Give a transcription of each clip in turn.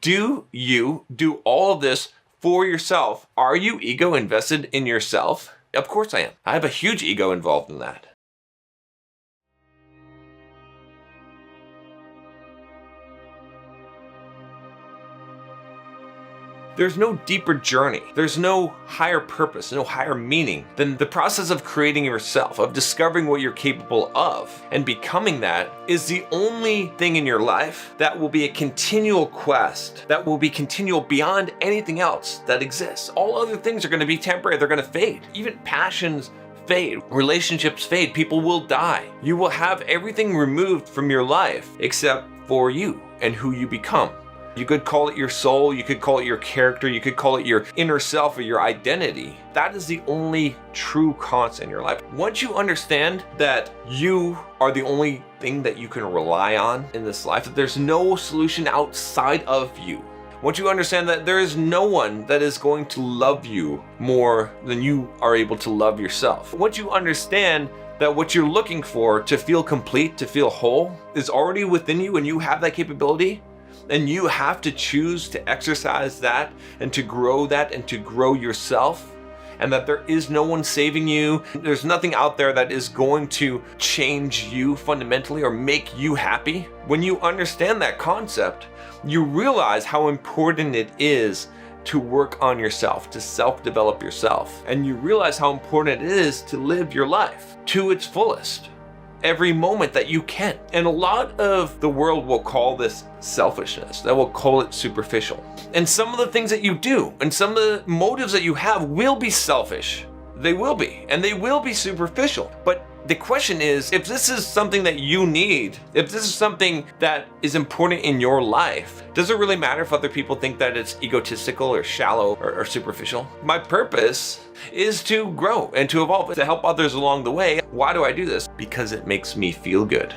Do you do all of this for yourself? Are you ego invested in yourself? Of course I am. I have a huge ego involved in that. There's no deeper journey. There's no higher purpose, no higher meaning than the process of creating yourself, of discovering what you're capable of. And becoming that is the only thing in your life that will be a continual quest, that will be continual beyond anything else that exists. All other things are going to be temporary. They're going to fade. Even passions fade, relationships fade, people will die. You will have everything removed from your life except for you and who you become. You could call it your soul, you could call it your character, you could call it your inner self or your identity. That is the only true constant in your life. Once you understand that you are the only thing that you can rely on in this life, that there's no solution outside of you. Once you understand that there is no one that is going to love you more than you are able to love yourself. Once you understand that what you're looking for to feel complete, to feel whole, is already within you and you have that capability, and you have to choose to exercise that and to grow that and to grow yourself, and that there is no one saving you. There's nothing out there that is going to change you fundamentally or make you happy. When you understand that concept, you realize how important it is to work on yourself, to self-develop yourself. And you realize how important it is to live your life to its fullest, every moment that you can. And a lot of the world will call this selfishness. They will call it superficial. And some of the things that you do and some of the motives that you have will be selfish. They will be, and they will be superficial. But the question is, if this is something that you need, if this is something that is important in your life, does it really matter if other people think that it's egotistical or shallow or superficial? My purpose is to grow and to evolve, to help others along the way. Why do I do this? Because it makes me feel good.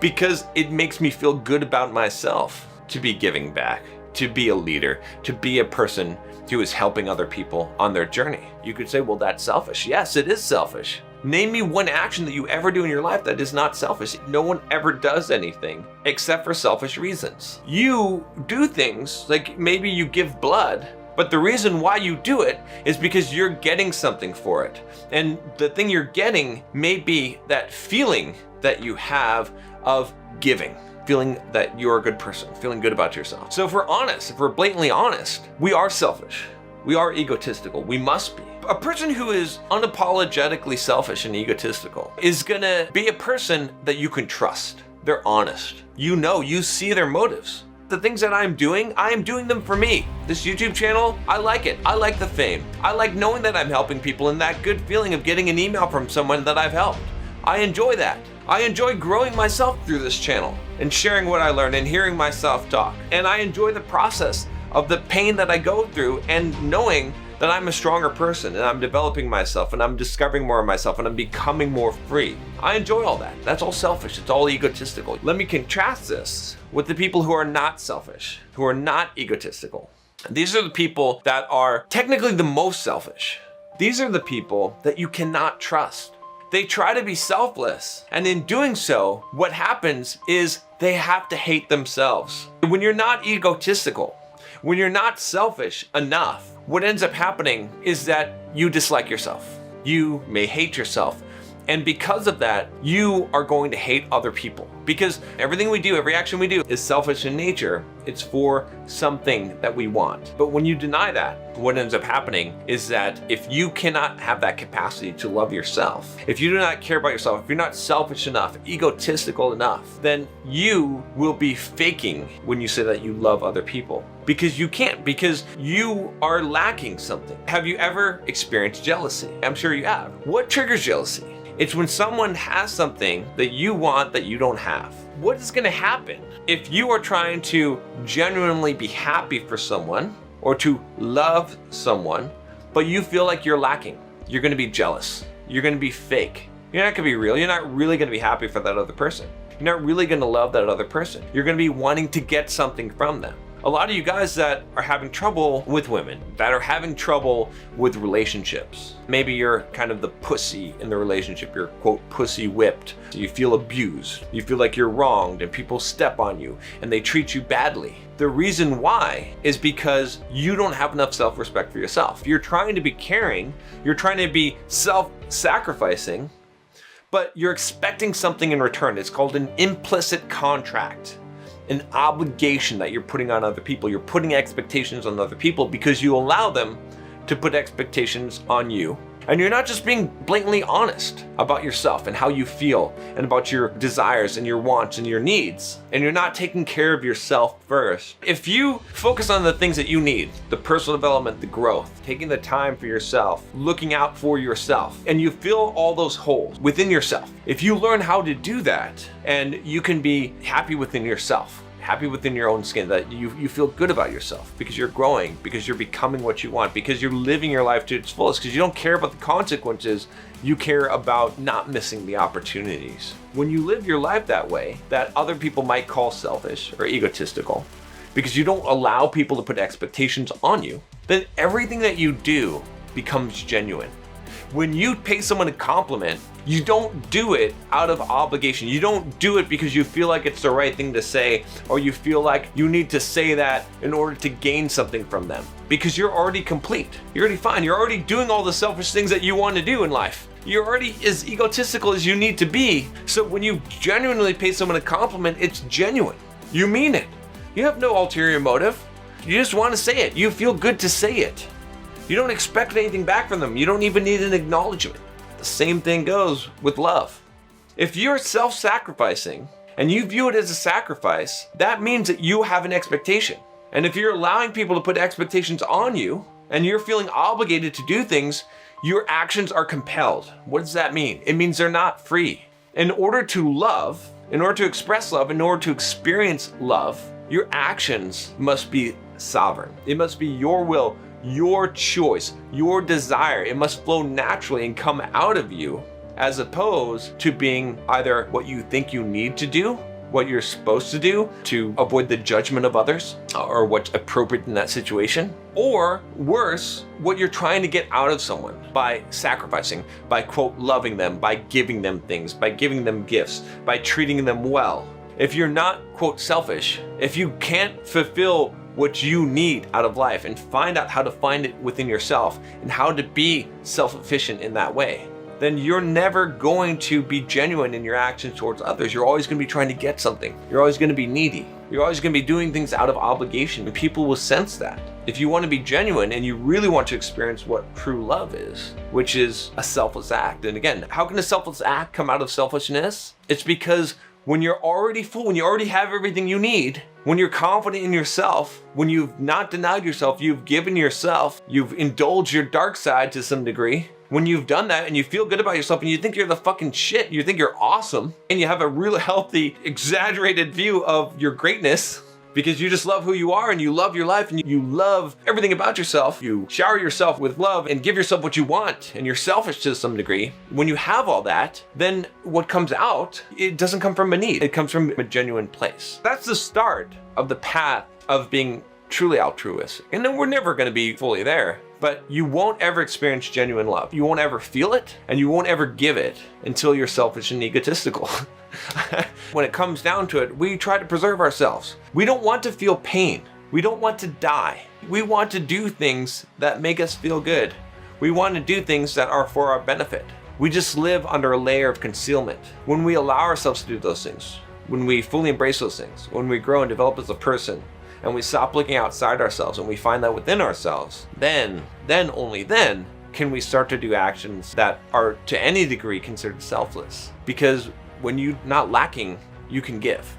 Because it makes me feel good about myself to be giving back, to be a leader, to be a person who is helping other people on their journey. You could say, well, that's selfish. Yes, it is selfish. Name me one action that you ever do in your life that is not selfish. No one ever does anything except for selfish reasons. You do things like maybe you give blood, but the reason why you do it is because you're getting something for it. And the thing you're getting may be that feeling that you have of giving, feeling that you're a good person, feeling good about yourself. So if we're honest, if we're blatantly honest, we are selfish. We are egotistical. We must be. A person who is unapologetically selfish and egotistical is gonna be a person that you can trust. They're honest. You know, you see their motives. The things that I'm doing them for me. This YouTube channel, I like it. I like the fame. I like knowing that I'm helping people and that good feeling of getting an email from someone that I've helped. I enjoy that. I enjoy growing myself through this channel and sharing what I learn and hearing myself talk. And I enjoy the process of the pain that I go through and knowing that I'm a stronger person and I'm developing myself and I'm discovering more of myself and I'm becoming more free. I enjoy all that. That's all selfish. It's all egotistical. Let me contrast this with the people who are not selfish, who are not egotistical. These are the people that are technically the most selfish. These are the people that you cannot trust. They try to be selfless, and in doing so, what happens is they have to hate themselves. When you're not egotistical, when you're not selfish enough, what ends up happening is that you dislike yourself. You may hate yourself. And because of that, you are going to hate other people. Because everything we do, every action we do is selfish in nature. It's for something that we want. But when you deny that, what ends up happening is that if you cannot have that capacity to love yourself, if you do not care about yourself, if you're not selfish enough, egotistical enough, then you will be faking when you say that you love other people. Because you can't, because you are lacking something. Have you ever experienced jealousy? I'm sure you have. What triggers jealousy? It's when someone has something that you want that you don't have. What is gonna happen if you are trying to genuinely be happy for someone or to love someone, but you feel like you're lacking? You're gonna be jealous. You're gonna be fake. You're not gonna be real. You're not really gonna be happy for that other person. You're not really gonna love that other person. You're gonna be wanting to get something from them. A lot of you guys that are having trouble with women, that are having trouble with relationships. Maybe you're kind of the pussy in the relationship. You're, quote, pussy whipped. So you feel abused. You feel like you're wronged and people step on you and they treat you badly. The reason why is because you don't have enough self-respect for yourself. You're trying to be caring, you're trying to be self-sacrificing, but you're expecting something in return. It's called an implicit contract, an obligation that you're putting on other people. You're putting expectations on other people because you allow them to put expectations on you. And you're not just being blatantly honest about yourself and how you feel and about your desires and your wants and your needs. And you're not taking care of yourself first. If you focus on the things that you need, the personal development, the growth, taking the time for yourself, looking out for yourself, and you fill all those holes within yourself, if you learn how to do that and you can be happy within yourself, happy within your own skin, that you feel good about yourself because you're growing, because you're becoming what you want, because you're living your life to its fullest, because you don't care about the consequences, you care about not missing the opportunities. When you live your life that way, that other people might call selfish or egotistical, because you don't allow people to put expectations on you, then everything that you do becomes genuine. When you pay someone a compliment, you don't do it out of obligation. You don't do it because you feel like it's the right thing to say, or you feel like you need to say that in order to gain something from them. Because you're already complete. You're already fine. You're already doing all the selfish things that you want to do in life. You're already as egotistical as you need to be. So when you genuinely pay someone a compliment, it's genuine. You mean it. You have no ulterior motive. You just want to say it. You feel good to say it. You don't expect anything back from them. You don't even need an acknowledgement. The same thing goes with love. If you're self-sacrificing and you view it as a sacrifice, that means that you have an expectation. And if you're allowing people to put expectations on you and you're feeling obligated to do things, your actions are compelled. What does that mean? It means they're not free. In order to love, in order to express love, in order to experience love, your actions must be sovereign. It must be your will, your choice, your desire. It must flow naturally and come out of you, as opposed to being either what you think you need to do, what you're supposed to do to avoid the judgment of others, or what's appropriate in that situation, or worse, what you're trying to get out of someone by sacrificing, by quote loving them, by giving them things, by giving them gifts, by treating them well. If you're not quote selfish, if you can't fulfill what you need out of life and find out how to find it within yourself and how to be self-efficient in that way, then you're never going to be genuine in your actions towards others. You're always going to be trying to get something. You're always going to be needy. You're always going to be doing things out of obligation, and people will sense that. If you want to be genuine and you really want to experience what true love is, which is a selfless act. And again, how can a selfless act come out of selfishness? It's because when you're already full, when you already have everything you need, when you're confident in yourself, when you've not denied yourself, you've given yourself, you've indulged your dark side to some degree, when you've done that and you feel good about yourself and you think you're the fucking shit, you think you're awesome, and you have a real healthy, exaggerated view of your greatness, because you just love who you are and you love your life and you love everything about yourself. You shower yourself with love and give yourself what you want, and you're selfish to some degree. When you have all that, then what comes out, it doesn't come from a need. It comes from a genuine place. That's the start of the path of being truly altruistic. And then we're never going to be fully there, but you won't ever experience genuine love. You won't ever feel it, and you won't ever give it until you're selfish and egotistical. When it comes down to it, we try to preserve ourselves. We don't want to feel pain. We don't want to die. We want to do things that make us feel good. We want to do things that are for our benefit. We just live under a layer of concealment. When we allow ourselves to do those things, when we fully embrace those things, when we grow and develop as a person, and we stop looking outside ourselves and we find that within ourselves, then only then can we start to do actions that are to any degree considered selfless. Because when you're not lacking, you can give.